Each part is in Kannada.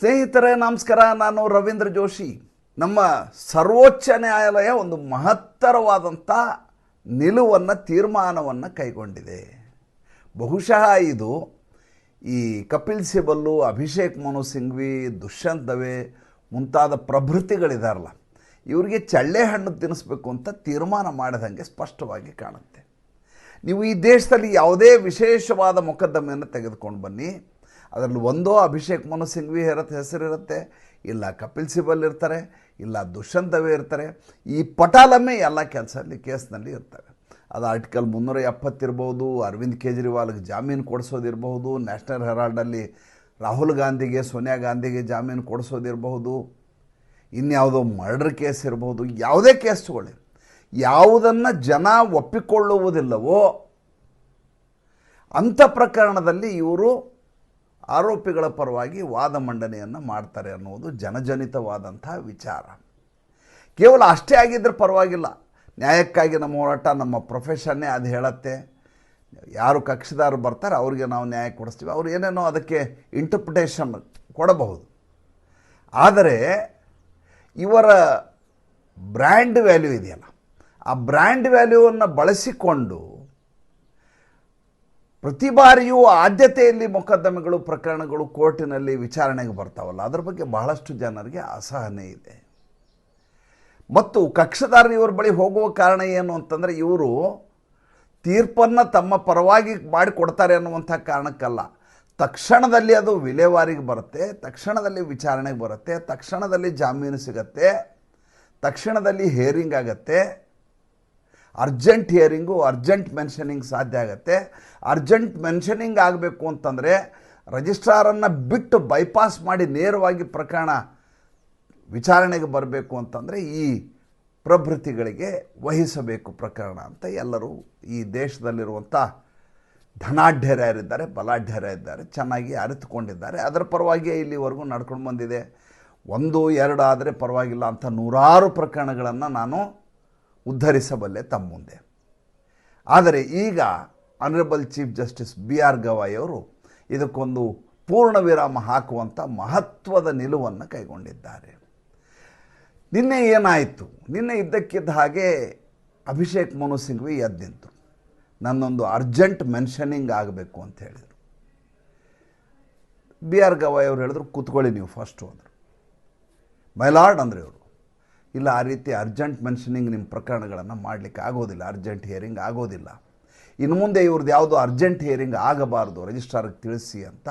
ಸ್ನೇಹಿತರೇ ನಮಸ್ಕಾರ. ನಾನು ರವೀಂದ್ರ ಜೋಶಿ. ನಮ್ಮ ಸರ್ವೋಚ್ಚ ನ್ಯಾಯಾಲಯ ಒಂದು ಮಹತ್ತರವಾದಂಥ ನಿಲುವನ್ನು ತೀರ್ಮಾನವನ್ನು ಕೈಗೊಂಡಿದೆ. ಬಹುಶಃ ಇದು ಈ ಕಪಿಲ್ ಸಿಬಲ್ಲು, ಅಭಿಷೇಕ್ ಮನು ಸಿಂಘ್ವಿ, ದುಷ್ಯಂತ್ ದವೆ ಮುಂತಾದ ಪ್ರಭೃತಿಗಳಿದಾರಲ್ಲ, ಇವರಿಗೆ ಚಳ್ಳೆ ಹಣ್ಣು ತಿನ್ನಿಸ್ಬೇಕು ಅಂತ ತೀರ್ಮಾನ ಮಾಡಿದಂಗೆ ಸ್ಪಷ್ಟವಾಗಿ ಕಾಣುತ್ತೆ. ನೀವು ಈ ದೇಶದಲ್ಲಿ ಯಾವುದೇ ವಿಶೇಷವಾದ ಮೊಕದ್ದಮೆಯನ್ನು ತೆಗೆದುಕೊಂಡು ಬನ್ನಿ, ಅದರಲ್ಲಿ ಒಂದೋ ಅಭಿಷೇಕ್ ಮನು ಸಿಂಘ್ವಿ ಹೆಸರಿರುತ್ತೆ, ಇಲ್ಲ ಕಪಿಲ್ ಸಿಬಲ್ ಇರ್ತಾರೆ, ಇಲ್ಲ ದುಷ್ಯಂತ್ ದವೆ ಇರ್ತಾರೆ. ಈ ಪಟಾಲಮ್ಮೆ ಎಲ್ಲ ಕೇಸ್ನಲ್ಲಿ ಇರ್ತವೆ. ಅದು ಆರ್ಟಿಕಲ್ 370 ಇರ್ಬೋದು, ಅರವಿಂದ್ ಕೇಜ್ರಿವಾಲ್ಗೆ ಜಾಮೀನು ಕೊಡಿಸೋದಿರಬಹುದು, ನ್ಯಾಷನಲ್ ಹೆರಾಲ್ಡಲ್ಲಿ ರಾಹುಲ್ ಗಾಂಧಿಗೆ, ಸೋನಿಯಾ ಗಾಂಧಿಗೆ ಜಾಮೀನು ಕೊಡಿಸೋದಿರಬಹುದು, ಇನ್ಯಾವುದೋ ಮರ್ಡರ್ ಕೇಸ್ ಇರ್ಬೋದು. ಯಾವುದೇ ಕೇಸ್ ತಗೊಳ್ಳಿ, ಯಾವುದನ್ನು ಜನ ಒಪ್ಪಿಕೊಳ್ಳುವುದಿಲ್ಲವೋ ಅಂಥ ಪ್ರಕರಣದಲ್ಲಿ ಇವರು ಆರೋಪಿಗಳ ಪರವಾಗಿ ವಾದ ಮಂಡನೆಯನ್ನು ಮಾಡ್ತಾರೆ ಅನ್ನೋದು ಜನಜನಿತವಾದಂಥ ವಿಚಾರ. ಕೇವಲ ಅಷ್ಟೇ ಆಗಿದ್ದರೆ ಪರವಾಗಿಲ್ಲ, ನ್ಯಾಯಕ್ಕಾಗಿ ನಮ್ಮ ಹೋರಾಟ, ನಮ್ಮ ಪ್ರೊಫೆಷನ್ನೇ ಅದು ಹೇಳುತ್ತೆ. ಯಾರು ಕಕ್ಷಿದಾರರು ಬರ್ತಾರೆ ಅವ್ರಿಗೆ ನಾವು ನ್ಯಾಯ ಕೊಡಿಸ್ತೀವಿ, ಅವ್ರು ಏನೇನೋ ಅದಕ್ಕೆ ಇಂಟರ್ಪ್ರಿಟೇಷನ್ ಕೊಡಬಹುದು. ಆದರೆ ಇವರ ಬ್ರ್ಯಾಂಡ್ ವ್ಯಾಲ್ಯೂ ಇದೆಯಲ್ಲ, ಆ ಬ್ರ್ಯಾಂಡ್ ವ್ಯಾಲ್ಯೂವನ್ನು ಬಳಸಿಕೊಂಡು ಪ್ರತಿ ಬಾರಿಯೂ ಆದ್ಯತೆಯಲ್ಲಿ ಮೊಕದ್ದಮೆಗಳು, ಪ್ರಕರಣಗಳು ಕೋರ್ಟಿನಲ್ಲಿ ವಿಚಾರಣೆಗೆ ಬರ್ತಾವಲ್ಲ, ಅದರ ಬಗ್ಗೆ ಬಹಳಷ್ಟು ಜನರಿಗೆ ಅಸಹನೆ ಇದೆ. ಮತ್ತು ಕಕ್ಷದಾರರು ಇವ್ರ ಬಳಿ ಹೋಗುವ ಕಾರಣ ಏನು ಅಂತಂದರೆ, ಇವರು ತೀರ್ಪನ್ನು ತಮ್ಮ ಪರವಾಗಿ ಮಾಡಿಕೊಡ್ತಾರೆ ಅನ್ನುವಂಥ ಕಾರಣಕ್ಕಲ್ಲ. ತಕ್ಷಣದಲ್ಲಿ ಅದು ವಿಲೇವಾರಿಗೆ ಬರುತ್ತೆ, ತಕ್ಷಣದಲ್ಲಿ ವಿಚಾರಣೆಗೆ ಬರುತ್ತೆ, ತಕ್ಷಣದಲ್ಲಿ ಜಾಮೀನು ಸಿಗತ್ತೆ, ತಕ್ಷಣದಲ್ಲಿ ಹಿಯರಿಂಗ್ ಆಗತ್ತೆ. ಅರ್ಜೆಂಟ್ ಹಿಯರಿಂಗು, ಅರ್ಜೆಂಟ್ ಮೆನ್ಷನಿಂಗ್ ಸಾಧ್ಯ ಆಗುತ್ತೆ. ಅರ್ಜೆಂಟ್ ಮೆನ್ಷನಿಂಗ್ ಆಗಬೇಕು ಅಂತಂದರೆ ರಿಜಿಸ್ಟ್ರಾರನ್ನು ಬಿಟ್ಟು ಬೈಪಾಸ್ ಮಾಡಿ ನೇರವಾಗಿ ಪ್ರಕರಣ ವಿಚಾರಣೆಗೆ ಬರಬೇಕು ಅಂತಂದರೆ ಈ ಪ್ರಭೃತಿಗಳಿಗೆ ವಹಿಸಬೇಕು ಪ್ರಕರಣ ಅಂತ ಎಲ್ಲರೂ ಈ ದೇಶದಲ್ಲಿರುವಂಥ ಧನಾಢ್ಯರಿದ್ದಾರೆ, ಬಲಾಢ್ಯರಿದ್ದಾರೆ, ಚೆನ್ನಾಗಿ ಅರಿತುಕೊಂಡಿದ್ದಾರೆ. ಅದರ ಪರವಾಗಿ ಇಲ್ಲಿವರೆಗೂ ನಡ್ಕೊಂಡು ಬಂದಿದೆ. 1, 2 ಆದರೆ ಪರವಾಗಿಲ್ಲ ಅಂತ ನೂರಾರು ಪ್ರಕರಣಗಳನ್ನು ನಾನು ಉದ್ಧರಿಸಬಲ್ಲೆ ತಮ್ಮ ಮುಂದೆ. ಆದರೆ ಈಗ honourable chief justice BR Gavai ಅವರು ಇದಕ್ಕೊಂದು ಪೂರ್ಣ ವಿರಾಮ ಹಾಕುವಂಥ ಮಹತ್ವದ ನಿಲುವನ್ನು ಕೈಗೊಂಡಿದ್ದಾರೆ. ನಿನ್ನೆ ಏನಾಯಿತು? ನಿನ್ನೆ ಇದ್ದಕ್ಕಿದ್ದ ಹಾಗೆ ಅಭಿಷೇಕ್ ಮನು ಸಿಂಘ್ವಿ ಎದ್ದು ನಿಂತರು. ನನ್ನೊಂದು ಅರ್ಜೆಂಟ್ ಮೆನ್ಷನಿಂಗ್ ಆಗಬೇಕು ಅಂತ ಹೇಳಿದರು. BR ಗವಾಯ್ ಅವರು ಹೇಳಿದ್ರು, ಕೂತ್ಕೊಳ್ಳಿ ನೀವು ಫಸ್ಟು ಅಂದರು. ಮೈಲಾರ್ಡ್ ಅಂದರೆ ಇವರು, ಇಲ್ಲ ಆ ರೀತಿ ಅರ್ಜೆಂಟ್ ಮೆನ್ಷನಿಂಗ್ ನಿಮ್ಮ ಪ್ರಕರಣಗಳನ್ನು ಮಾಡಲಿಕ್ಕೆ ಆಗೋದಿಲ್ಲ, ಅರ್ಜೆಂಟ್ ಹಿಯರಿಂಗ್ ಆಗೋದಿಲ್ಲ, ಇನ್ನು ಮುಂದೆ ಇವ್ರದ್ದು ಯಾವುದೋ ಅರ್ಜೆಂಟ್ ಹಿಯರಿಂಗ್ ಆಗಬಾರ್ದು, ರಿಜಿಸ್ಟ್ರಾರ್ಗೆ ತಿಳಿಸಿ ಅಂತ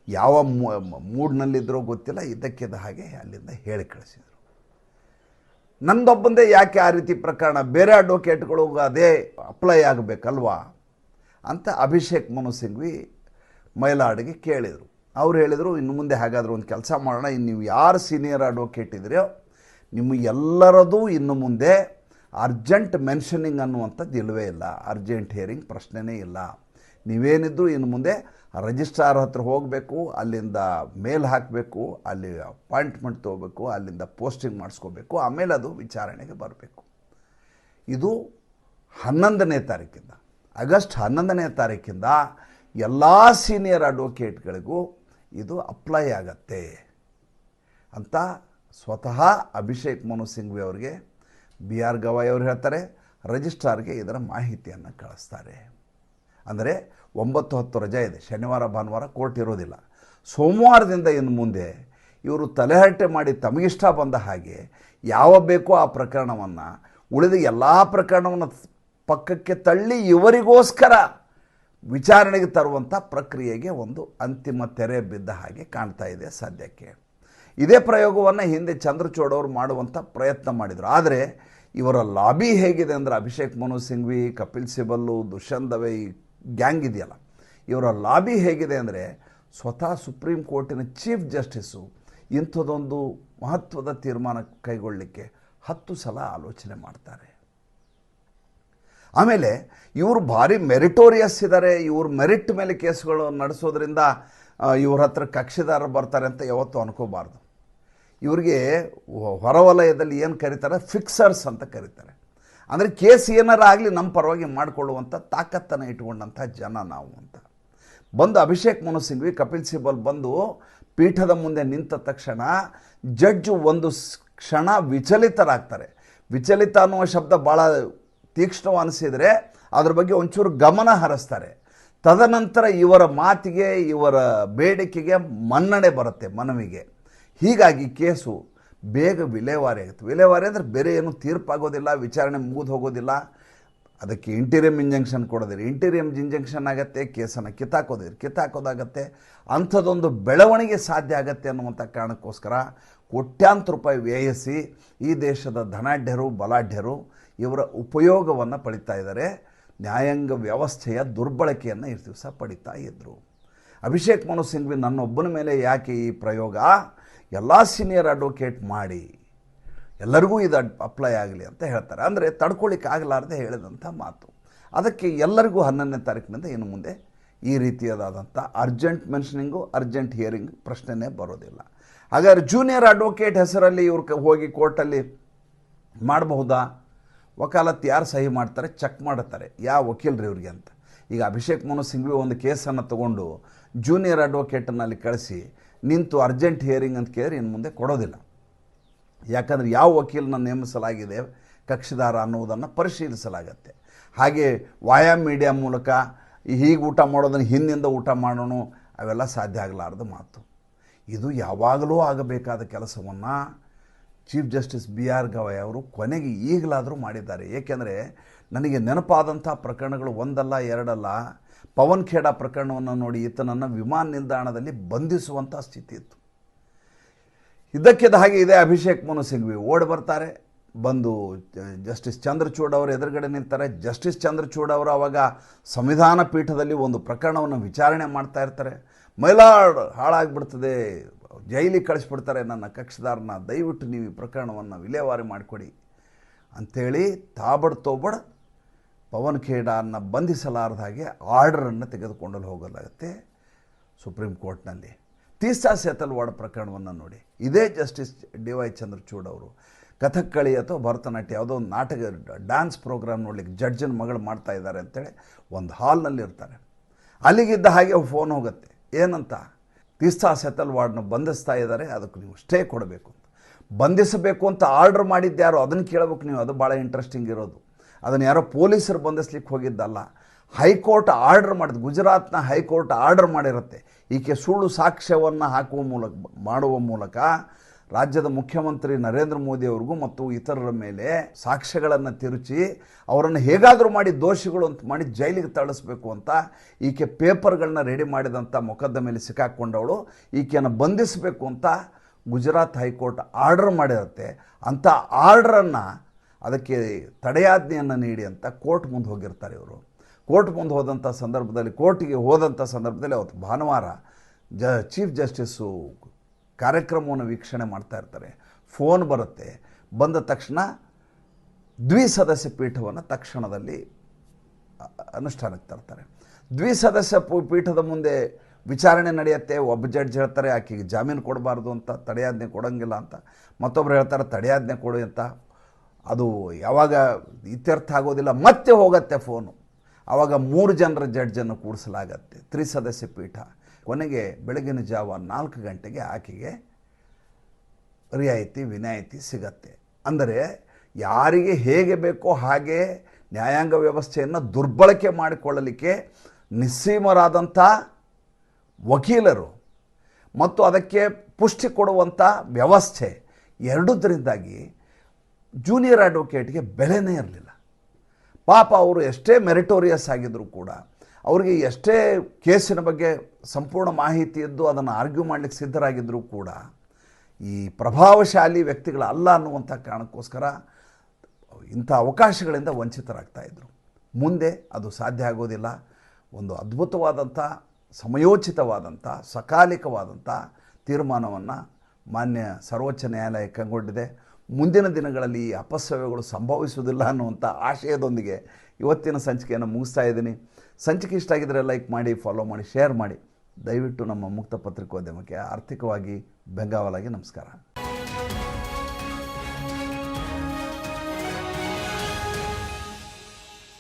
ಯಾವ ಮೂಡ್ನಲ್ಲಿದ್ದರೋ ಗೊತ್ತಿಲ್ಲ, ಇದ್ದಕ್ಕಿದ್ದ ಹಾಗೆ ಅಲ್ಲಿಂದ ಹೇಳಿ ಕಳಿಸಿದರು. ನಂದೊಬ್ಬಂದೇ ಯಾಕೆ ಆ ರೀತಿ ಪ್ರಕರಣ, ಬೇರೆ ಅಡ್ವೊಕೇಟ್ಗಳು ಅದೇ ಅಪ್ಲೈ ಆಗಬೇಕಲ್ವಾ ಅಂತ ಅಭಿಷೇಕ್ ಮನು ಸಿಂಘ್ವಿ ಮೈಲಾರ್ಡ್ಗೆ ಕೇಳಿದರು. ಅವ್ರು ಹೇಳಿದರು, ಇನ್ನು ಮುಂದೆ ಹಾಗಾದ್ರೆ ಒಂದು ಕೆಲಸ ಮಾಡೋಣ, ಇನ್ನು ನೀವು ಯಾರು ಸೀನಿಯರ್ ಅಡ್ವೊಕೇಟ್ ಇದ್ದೀರೋ ನಿಮ್ಮ ಎಲ್ಲರದು ಇನ್ನು ಮುಂದೆ ಅರ್ಜೆಂಟ್ ಮೆನ್ಷನಿಂಗ್ ಅನ್ನುವಂಥದ್ದು ಇಲ್ಲವೇ ಇಲ್ಲ, ಅರ್ಜೆಂಟ್ ಹಿಯರಿಂಗ್ ಪ್ರಶ್ನೆನೇ ಇಲ್ಲ. ನೀವೇನಿದ್ರು ಇನ್ನು ಮುಂದೆ ರಿಜಿಸ್ಟ್ರಾರ್ ಹತ್ರ ಹೋಗಬೇಕು, ಅಲ್ಲಿಂದ ಮೇಲ್ ಹಾಕಬೇಕು, ಅಲ್ಲಿ ಅಪಾಯಿಂಟ್ಮೆಂಟ್ ತೊಗೋಬೇಕು, ಅಲ್ಲಿಂದ ಪೋಸ್ಟಿಂಗ್ ಮಾಡಿಸ್ಕೋಬೇಕು, ಆಮೇಲೆ ಅದು ವಿಚಾರಣೆಗೆ ಬರಬೇಕು. ಇದು 11ನೇ ತಾರೀಕಿಂದ, ಆಗಸ್ಟ್ 11ನೇ ತಾರೀಕಿಂದ ಎಲ್ಲ ಸೀನಿಯರ್ ಅಡ್ವೊಕೇಟ್ಗಳಿಗೂ ಇದು ಅಪ್ಲೈ ಆಗತ್ತೆ ಅಂತ ಸ್ವತಃ ಅಭಿಷೇಕ್ ಮನು ಸಿಂಘ್ವಿ ಅವರಿಗೆ BR ಗವಾಯ್ ಅವರು ಹೇಳ್ತಾರೆ. ರಿಜಿಸ್ಟ್ರಾರ್ಗೆ ಇದರ ಮಾಹಿತಿಯನ್ನು ಕಳಿಸ್ತಾರೆ. ಅಂದರೆ 9-10 ರಜೆ ಇದೆ, ಶನಿವಾರ ಭಾನುವಾರ ಕೋರ್ಟ್ ಇರೋದಿಲ್ಲ. ಸೋಮವಾರದಿಂದ ಇನ್ನು ಮುಂದೆ ಇವರು ತಲೆಹರಟೆ ಮಾಡಿ ತಮಗಿಷ್ಟ ಬಂದ ಹಾಗೆ ಯಾವ ಬೇಕೋ ಆ ಪ್ರಕರಣವನ್ನು, ಉಳಿದ ಎಲ್ಲ ಪ್ರಕರಣವನ್ನು ಪಕ್ಕಕ್ಕೆ ತಳ್ಳಿ ಇವರಿಗೋಸ್ಕರ ವಿಚಾರಣೆಗೆ ತರುವಂಥ ಪ್ರಕ್ರಿಯೆಗೆ ಒಂದು ಅಂತಿಮ ತೆರೆ ಬಿದ್ದ ಹಾಗೆ ಕಾಣ್ತಾ ಇದೆ ಸದ್ಯಕ್ಕೆ. ಇದೇ ಪ್ರಯೋಗವನ್ನು ಹಿಂದೆ ಚಂದ್ರಚೂಡ್ ಅವರು ಮಾಡುವಂಥ ಪ್ರಯತ್ನ ಮಾಡಿದರು. ಆದರೆ ಇವರ ಲಾಬಿ ಹೇಗಿದೆ ಅಂದರೆ, ಅಭಿಷೇಕ್ ಮನು ಸಿಂಘ್ವಿ, ಕಪಿಲ್ ಸಿಬಲ್ಲು, ದುಷ್ಯಂತ್ ದವೆ ಈ ಗ್ಯಾಂಗ್ ಇದೆಯಲ್ಲ, ಇವರ ಲಾಬಿ ಹೇಗಿದೆ ಅಂದರೆ, ಸ್ವತಃ ಸುಪ್ರೀಂ ಕೋರ್ಟಿನ ಚೀಫ್ ಜಸ್ಟಿಸ್ಸು ಇಂಥದ್ದೊಂದು ಮಹತ್ವದ ತೀರ್ಮಾನ ಕೈಗೊಳ್ಳಲಿಕ್ಕೆ 10 ಸಲ ಆಲೋಚನೆ ಮಾಡ್ತಾರೆ. ಆಮೇಲೆ ಇವರು ಭಾರಿ ಮೆರಿಟೋರಿಯಸ್ ಇದ್ದಾರೆ, ಇವರು ಮೆರಿಟ್ ಮೇಲೆ ಕೇಸ್ಗಳು ನಡೆಸೋದ್ರಿಂದ ಇವ್ರ ಹತ್ರ ಕಕ್ಷಿದಾರರು ಬರ್ತಾರೆ ಅಂತ ಯಾವತ್ತೂ ಅನ್ಕೋಬಾರ್ದು. ಇವರಿಗೆ ಹೊರವಲಯದಲ್ಲಿ ಏನು ಕರೀತಾರೆ, ಫಿಕ್ಸರ್ಸ್ ಅಂತ ಕರೀತಾರೆ. ಅಂದರೆ ಕೇಸ್ ಏನಾರ ಆಗಲಿ ನಮ್ಮ ಪರವಾಗಿ ಮಾಡಿಕೊಳ್ಳುವಂಥ ತಾಕತ್ತನ್ನು ಇಟ್ಕೊಂಡಂಥ ಜನ ನಾವು ಅಂತ. ಬಂದು ಅಭಿಷೇಕ್ ಮನು ಸಿಂಘ್ವಿ, ಕಪಿಲ್ ಸಿಬಲ್ ಬಂದು ಪೀಠದ ಮುಂದೆ ನಿಂತ ತಕ್ಷಣ ಜಡ್ಜು ಒಂದು ಕ್ಷಣ ವಿಚಲಿತರಾಗ್ತಾರೆ. ವಿಚಲಿತ ಅನ್ನುವ ಶಬ್ದ ಭಾಳ ತೀಕ್ಷ್ಣ ಅನಿಸಿದರೆ ಅದ್ರ ಬಗ್ಗೆ ಒಂಚೂರು ಗಮನ ಹರಿಸ್ತಾರೆ. ತದನಂತರ ಇವರ ಮಾತಿಗೆ, ಇವರ ಬೇಡಿಕೆಗೆ ಮನ್ನಣೆ ಬರುತ್ತೆ ಮನವಿಗೆ. ಹೀಗಾಗಿ ಕೇಸು ಬೇಗ ವಿಲೇವಾರಿ ಆಗುತ್ತೆ. ವಿಲೇವಾರಿ ಅಂದರೆ ಬೇರೆ ಏನು ತೀರ್ಪಾಗೋದಿಲ್ಲ, ವಿಚಾರಣೆ ಮುಗಿದು ಹೋಗೋದಿಲ್ಲ. ಅದಕ್ಕೆ ಇಂಟೀರಿಯಂ ಇಂಜಂಕ್ಷನ್ ಕೊಡೋದಿಲ್ಲ, ಇಂಟೀರಿಯಂ ಇಂಜಂಕ್ಷನ್ ಆಗುತ್ತೆ, ಕೇಸನ್ನು ಕಿತ್ತಾಕೋದಾಗತ್ತೆ. ಅಂಥದ್ದೊಂದು ಬೆಳವಣಿಗೆ ಸಾಧ್ಯ ಆಗತ್ತೆ ಅನ್ನುವಂಥ ಕಾರಣಕ್ಕೋಸ್ಕರ ಕೋಟ್ಯಾಂತರ ರೂಪಾಯಿ ವ್ಯಯಿಸಿ ಈ ದೇಶದ ಧನಾಢ್ಯರು, ಬಲಾಢ್ಯರು ಇವರ ಉಪಯೋಗವನ್ನು ಪಡಿತಾ ಇದ್ದಾರೆ. ನ್ಯಾಯಾಂಗ ವ್ಯವಸ್ಥೆಯ ದುರ್ಬಳಕೆಯನ್ನು ಈ ದಿವಸ ಪಡಿತಾ ಇದ್ದರು. ಅಭಿಷೇಕ್ ಮನು ಸಿಂಘ್ವಿ ನನ್ನೊಬ್ಬನ ಮೇಲೆ ಯಾಕೆ ಈ ಪ್ರಯೋಗ, ಎಲ್ಲ ಸೀನಿಯರ್ ಅಡ್ವೊಕೇಟ್ ಮಾಡಿ ಎಲ್ಲರಿಗೂ ಇದು ಅಪ್ಲೈ ಆಗಲಿ ಅಂತ ಹೇಳ್ತಾರೆ. ಅಂದರೆ ತಡ್ಕೊಳ್ಳಿಕ್ಕೆ ಆಗಲಾರದೆ ಹೇಳಿದಂಥ ಮಾತು. ಅದಕ್ಕೆ ಎಲ್ಲರಿಗೂ 11ನೇ ತಾರೀಕಿನಿಂದ ಇನ್ನು ಮುಂದೆ ಈ ರೀತಿಯಾದಂಥ ಅರ್ಜೆಂಟ್ ಮೆನ್ಷನಿಂಗು, ಅರ್ಜೆಂಟ್ ಹಿಯರಿಂಗ್ ಪ್ರಶ್ನೆನೇ ಬರೋದಿಲ್ಲ. ಹಾಗಾದ್ರೆ ಜೂನಿಯರ್ ಅಡ್ವೊಕೇಟ್ ಹೆಸರಲ್ಲಿ ಇವ್ರು ಹೋಗಿ ಕೋರ್ಟಲ್ಲಿ ಮಾಡಬಹುದಾ? ವಕಾಲತ್ತು ಯಾರು ಸಹಿ ಮಾಡ್ತಾರೆ ಚೆಕ್ ಮಾಡುತ್ತಾರೆ, ಯಾವ ವಕೀಲರು ಇವ್ರಿಗೆ ಅಂತ. ಈಗ ಅಭಿಷೇಕ್ ಮನು ಸಿಂಘ್ವಿ ಒಂದು ಕೇಸನ್ನು ತಗೊಂಡು ಜೂನಿಯರ್ ಅಡ್ವೊಕೇಟನ್ನಲ್ಲಿ ಕಳಿಸಿ ನಿಂತು ಅರ್ಜೆಂಟ್ ಹಿಯರಿಂಗ್ ಅಂತ ಕೇಳಿದ್ರೆ ಇನ್ನು ಮುಂದೆ ಕೊಡೋದಿಲ್ಲ. ಯಾಕಂದರೆ ಯಾವ ವಕೀಲನ ನೇಮಿಸಲಾಗಿದೆ ಕಕ್ಷಿದಾರ ಅನ್ನೋದನ್ನು ಪರಿಶೀಲಿಸಲಾಗತ್ತೆ. ಹಾಗೆ ವಾಯಾ ಮೀಡಿಯಾ ಮೂಲಕ ಹೀಗೆ ಊಟ ಮಾಡೋದನ್ನು ಹಿಂದಿಂದ ಊಟ ಮಾಡೋಣ, ಅವೆಲ್ಲ ಸಾಧ್ಯ ಆಗಲಾರ್ದ ಮಾತು. ಇದು ಯಾವಾಗಲೂ ಆಗಬೇಕಾದ ಕೆಲಸವನ್ನು ಚೀಫ್ ಜಸ್ಟಿಸ್ BR ಗವಾಯ್ ಅವರು ಕೊನೆಗೆ ಈಗಲಾದರೂ ಮಾಡಿದ್ದಾರೆ. ಏಕೆಂದರೆ ನನಗೆ ನೆನಪಾದಂಥ ಪ್ರಕರಣಗಳು ಒಂದಲ್ಲ ಎರಡಲ್ಲ. ಪವನ್ ಖೇಡಾ ಪ್ರಕರಣವನ್ನು ನೋಡಿ ಈತನನ್ನು ವಿಮಾನ ನಿಲ್ದಾಣದಲ್ಲಿ ಬಂಧಿಸುವಂಥ ಸ್ಥಿತಿ ಇತ್ತು. ಇದಕ್ಕಿದ್ದ ಹಾಗೆ ಇದೆ ಅಭಿಷೇಕ್ ಮನು ಸಿಂಘ್ವಿ ಓಡಿ ಬರ್ತಾರೆ, ಬಂದು ಜಸ್ಟಿಸ್ ಚಂದ್ರಚೂಡ್ ಅವರು ಎದುರುಗಡೆ ನಿಂತಾರೆ. ಜಸ್ಟಿಸ್ ಚಂದ್ರಚೂಡ್ ಅವರು ಆವಾಗ ಸಂವಿಧಾನ ಪೀಠದಲ್ಲಿ ಒಂದು ಪ್ರಕರಣವನ್ನು ವಿಚಾರಣೆ ಮಾಡ್ತಾ ಇರ್ತಾರೆ. ಮೈಲಾಡ್ ಹಾಳಾಗಿಬಿಡ್ತದೆ, ಜೈಲಿಗೆ ಕಳಿಸ್ಬಿಡ್ತಾರೆ ನನ್ನ ಕಕ್ಷಿದಾರನ, ದಯವಿಟ್ಟು ನೀವು ಈ ಪ್ರಕರಣವನ್ನು ವಿಲೇವಾರಿ ಮಾಡಿಕೊಡಿ ಅಂಥೇಳಿ ತಾಬಡ್ ಪವನ್ ಖೇಡಾನ ಬಂಧಿಸಲಾರದ ಹಾಗೆ ಆರ್ಡರನ್ನು ತೆಗೆದುಕೊಂಡು ಹೋಗಲಾಗುತ್ತೆ ಸುಪ್ರೀಂ ಕೋರ್ಟ್ನಲ್ಲಿ. ತೀಸ್ತಾ ಸೇತಲ್ವಾಡ್ ಪ್ರಕರಣವನ್ನು ನೋಡಿ, ಇದೇ ಜಸ್ಟಿಸ್ DY ಚಂದ್ರಚೂಡ್ ಅವರು ಕಥಕ್ಕಳಿ ಅಥವಾ ಭರತನಾಟ್ಯ ಯಾವುದೋ ಒಂದು ನಾಟಕ ಡ್ಯಾನ್ಸ್ ಪ್ರೋಗ್ರಾಮ್ ನೋಡ್ಲಿಕ್ಕೆ ಜಡ್ಜನ ಮಗಳು ಮಾಡ್ತಾ ಇದ್ದಾರೆ ಅಂತೇಳಿ ಒಂದು ಹಾಲ್ನಲ್ಲಿ ಇರ್ತಾರೆ. ಅಲ್ಲಿಗಿದ್ದ ಹಾಗೆ ಫೋನ್ ಹೋಗುತ್ತೆ, ಏನಂತ, ತೀಸ್ತಾ ಸೇತಲ್ವಾಡ್ನ ಬಂಧಿಸ್ತಾ ಇದ್ದಾರೆ, ಅದಕ್ಕೆ ನೀವು ಸ್ಟೇ ಕೊಡಬೇಕು ಅಂತ. ಬಂಧಿಸಬೇಕು ಅಂತ ಆರ್ಡರ್ ಮಾಡಿದ್ಯಾರೋ ಅದನ್ನು ಕೇಳಬೇಕು ನೀವು, ಅದು ಭಾಳ ಇಂಟ್ರೆಸ್ಟಿಂಗ್ ಇರೋದು. ಅದನ್ನು ಯಾರೋ ಪೊಲೀಸರು ಬಂಧಿಸ್ಲಿಕ್ಕೆ ಹೋಗಿದ್ದಲ್ಲ, ಹೈಕೋರ್ಟ್ ಆರ್ಡರ್ ಮಾಡಿದ್ದು. ಗುಜರಾತ್ನ ಹೈಕೋರ್ಟ್ ಆರ್ಡರ್ ಮಾಡಿರುತ್ತೆ. ಈಕೆ ಸುಳ್ಳು ಸಾಕ್ಷ್ಯವನ್ನು ಮಾಡುವ ಮೂಲಕ ರಾಜ್ಯದ ಮುಖ್ಯಮಂತ್ರಿ ನರೇಂದ್ರ ಮೋದಿ ಅವ್ರಿಗೂ ಮತ್ತು ಇತರರ ಮೇಲೆ ಸಾಕ್ಷ್ಯಗಳನ್ನು ತಿರುಚಿ ಅವರನ್ನು ಹೇಗಾದರೂ ಮಾಡಿ ದೋಷಿಗಳು ಅಂತ ಮಾಡಿ ಜೈಲಿಗೆ ತಳಿಸ್ಬೇಕು ಅಂತ ಈಕೆ ಪೇಪರ್ಗಳನ್ನ ರೆಡಿ ಮಾಡಿದಂಥ ಮೊಕದ್ದಮೆಯಲ್ಲಿ ಸಿಕ್ಕಾಕ್ಕೊಂಡವಳು. ಈಕೆಯನ್ನು ಬಂಧಿಸಬೇಕು ಅಂತ ಗುಜರಾತ್ ಹೈಕೋರ್ಟ್ ಆರ್ಡರ್ ಮಾಡಿರುತ್ತೆ. ಅಂಥ ಆರ್ಡ್ರನ್ನು ಅದಕ್ಕೆ ತಡೆಯಾಜ್ಞೆಯನ್ನು ನೀಡಿ ಅಂತ ಕೋರ್ಟ್ ಮುಂದೆ ಹೋಗಿರ್ತಾರೆ ಇವರು. ಕೋರ್ಟ್ ಮುಂದೆ ಹೋದಂಥ ಸಂದರ್ಭದಲ್ಲಿ, ಕೋರ್ಟಿಗೆ ಹೋದಂಥ ಸಂದರ್ಭದಲ್ಲಿ ಅವತ್ತು ಭಾನುವಾರ ಚೀಫ್ ಜಸ್ಟಿಸ್ಸು ಕಾರ್ಯಕ್ರಮವನ್ನು ವೀಕ್ಷಣೆ ಮಾಡ್ತಾ ಇರ್ತಾರೆ. ಫೋನ್ ಬರುತ್ತೆ. ಬಂದ ತಕ್ಷಣ ದ್ವಿಸದಸ್ಯ ಪೀಠವನ್ನು ತಕ್ಷಣದಲ್ಲಿ ಅನುಷ್ಠಾನಕ್ಕೆ ತರ್ತಾರೆ. ದ್ವಿಸದಸ್ಯ ಪೀಠದ ಮುಂದೆ ವಿಚಾರಣೆ ನಡೆಯುತ್ತೆ. ಒಬ್ಬ ಜಡ್ಜ್ ಹೇಳ್ತಾರೆ ಆಕೆಗೆ ಜಾಮೀನು ಕೊಡಬಾರ್ದು ಅಂತ, ತಡೆಯಾಜ್ಞೆ ಕೊಡೋಂಗಿಲ್ಲ ಅಂತ. ಮತ್ತೊಬ್ಬರು ಹೇಳ್ತಾರೆ ತಡೆಯಾಜ್ಞೆ ಕೊಡಿ ಅಂತ. ಅದು ಯಾವಾಗ ಇತ್ಯರ್ಥ ಆಗೋದಿಲ್ಲ, ಮತ್ತೆ ಹೋಗುತ್ತೆ ಫೋನು. ಆವಾಗ 3 ಜನರ ಜಡ್ಜನ್ನು ಕೂಡಿಸಲಾಗತ್ತೆ, ತ್ರಿಸದಸ್ಯ ಪೀಠ. ಕೊನೆಗೆ ಬೆಳಗಿನ ಜಾವ 4 ಗಂಟೆಗೆ ಆಕೆಗೆ ರಿಯಾಯಿತಿ ವಿನಾಯಿತಿ ಸಿಗತ್ತೆ. ಅಂದರೆ ಯಾರಿಗೆ ಹೇಗೆ ಬೇಕೋ ಹಾಗೆ ನ್ಯಾಯಾಂಗ ವ್ಯವಸ್ಥೆಯನ್ನು ದುರ್ಬಳಕೆ ಮಾಡಿಕೊಳ್ಳಲಿಕ್ಕೆ ನಿಸ್ಸೀಮರಾದಂಥ ವಕೀಲರು ಮತ್ತು ಅದಕ್ಕೆ ಪುಷ್ಟಿ ಕೊಡುವಂಥ ವ್ಯವಸ್ಥೆ ಎರಡೂದರಿಂದಾಗಿ ಜೂನಿಯರ್ ಅಡ್ವೊಕೇಟ್ಗೆ ಬೆಲೆನೇ ಇರಲಿಲ್ಲ. ಪಾಪ ಅವರು ಎಷ್ಟೇ ಮೆರಿಟೋರಿಯಸ್ ಆಗಿದ್ದರೂ ಕೂಡ, ಅವರಿಗೆ ಎಷ್ಟೇ ಕೇಸಿನ ಬಗ್ಗೆ ಸಂಪೂರ್ಣ ಮಾಹಿತಿ ಇದ್ದು ಅದನ್ನು ಆರ್ಗ್ಯೂ ಮಾಡಲಿಕ್ಕೆ ಸಿದ್ಧರಾಗಿದ್ದರೂ ಕೂಡ ಈ ಪ್ರಭಾವಶಾಲಿ ವ್ಯಕ್ತಿಗಳಲ್ಲ ಅನ್ನುವಂಥ ಕಾರಣಕ್ಕೋಸ್ಕರ ಇಂಥ ಅವಕಾಶಗಳಿಂದ ವಂಚಿತರಾಗ್ತಾಯಿದ್ರು. ಮುಂದೆ ಅದು ಸಾಧ್ಯ ಆಗೋದಿಲ್ಲ. ಒಂದು ಅದ್ಭುತವಾದಂಥ, ಸಮಯೋಚಿತವಾದಂಥ, ಸಕಾಲಿಕವಾದಂಥ ತೀರ್ಮಾನವನ್ನು ಮಾನ್ಯ ಸರ್ವೋಚ್ಚ ನ್ಯಾಯಾಲಯ ಕೈಗೊಂಡಿದೆ. ಮುಂದಿನ ದಿನಗಳಲ್ಲಿ ಈ ಅಪಸ್ವ್ಯಗಳು ಸಂಭವಿಸುವುದಿಲ್ಲ ಅನ್ನುವಂಥ ಆಶಯದೊಂದಿಗೆ ಇವತ್ತಿನ ಸಂಚಿಕೆಯನ್ನು ಮುಗಿಸ್ತಾ ಇದ್ದೀನಿ. ಸಂಚಿಕೆ ಇಷ್ಟ ಆಗಿದ್ದರೆ ಲೈಕ್ ಮಾಡಿ, ಫಾಲೋ ಮಾಡಿ, ಶೇರ್ ಮಾಡಿ. ದಯವಿಟ್ಟು ನಮ್ಮ ಮುಕ್ತ ಪತ್ರಿಕೋದ್ಯಮಕ್ಕೆ ಆರ್ಥಿಕವಾಗಿ ಬೆಂಗಾವಲಾಗಿ ನಮಸ್ಕಾರ.